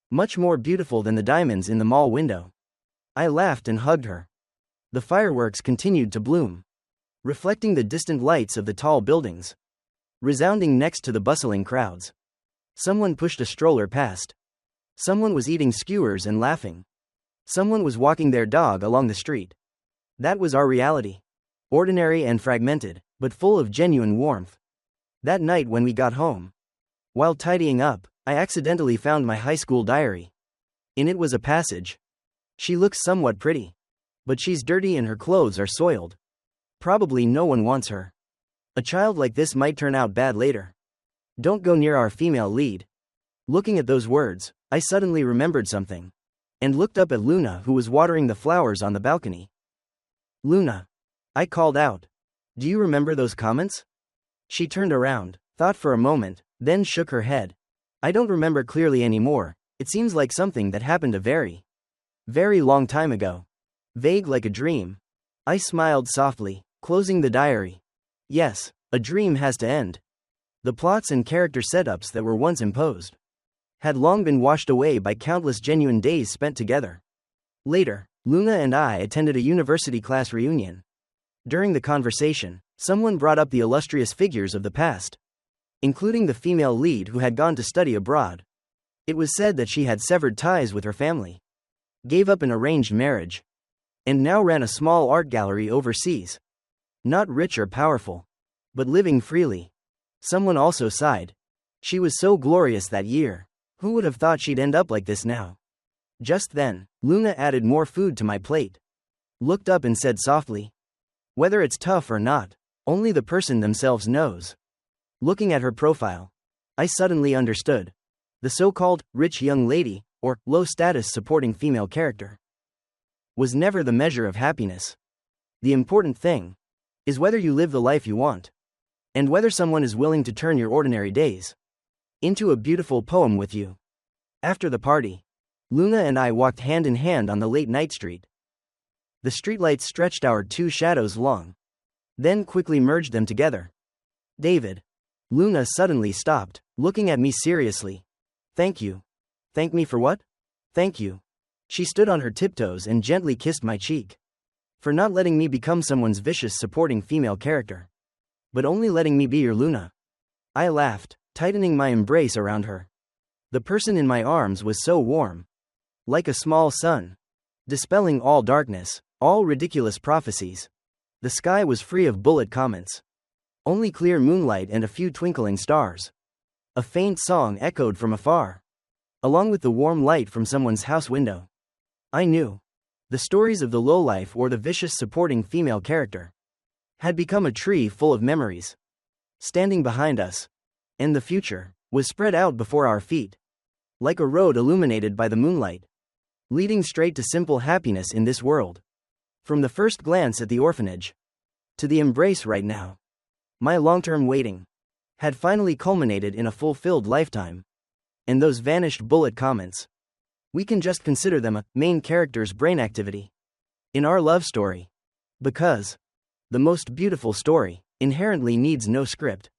[SPEAKER 2] much more beautiful than the diamonds in the mall window. I laughed and hugged her. The fireworks continued to bloom, reflecting the distant lights of the tall buildings, resounding next to the bustling crowds. Someone pushed a stroller past. Someone was eating skewers and laughing. Someone was walking their dog along the street. That was our reality. Ordinary and fragmented, but full of genuine warmth. That night when we got home, while tidying up, I accidentally found my high school diary. In it was a passage. "She looks somewhat pretty, but she's dirty and her clothes are soiled. Probably no one wants her. A child like this might turn out bad later. Don't go near our female lead." Looking at those words, I suddenly remembered something, and looked up at Luna, who was watering the flowers on the balcony. "Luna," I called out, "do you remember those comments?" She turned around, thought for a moment, then shook her head. "I don't remember clearly anymore. It seems like something that happened a very, very long time ago. Vague like a dream." I smiled softly, closing the diary. Yes, a dream has to end. The plots and character setups that were once imposed had long been washed away by countless genuine days spent together. Later, Luna and I attended a university class reunion. During the conversation, someone brought up the illustrious figures of the past, including the female lead who had gone to study abroad. It was said that she had severed ties with her family, gave up an arranged marriage, and now ran a small art gallery overseas. Not rich or powerful, but living freely. Someone also sighed. She was so glorious that year. Who would have thought she'd end up like this now? Just then, Luna added more food to my plate, looked up and said softly, "Whether it's tough or not, only the person themselves knows." Looking at her profile, I suddenly understood. The so-called rich young lady, or low-status supporting female character, was never the measure of happiness. The important thing is whether you live the life you want, and whether someone is willing to turn your ordinary days into a beautiful poem with you. After the party, Luna and I walked hand in hand on the late-night street. The streetlights stretched our two shadows long, then quickly merged them together. "David." Luna suddenly stopped, looking at me seriously. "Thank you." "Thank me for what?" "Thank you." She stood on her tiptoes and gently kissed my cheek. "For not letting me become someone's vicious supporting female character, but only letting me be your Luna." I laughed, tightening my embrace around her. The person in my arms was so warm, like a small sun, dispelling all darkness, all ridiculous prophecies. The sky was free of bullet comments, only clear moonlight and a few twinkling stars. A faint song echoed from afar, along with the warm light from someone's house window. I knew the stories of the lowlife or the vicious supporting female character had become a tree full of memories, standing behind us, and the future was spread out before our feet, like a road illuminated by the moonlight, leading straight to simple happiness in this world. From the first glance at the orphanage to the embrace right now, my long-term waiting had finally culminated in a fulfilled lifetime. And those vanished bullet comments, we can just consider them a main character's brain activity in our love story. Because the most beautiful story inherently needs no script.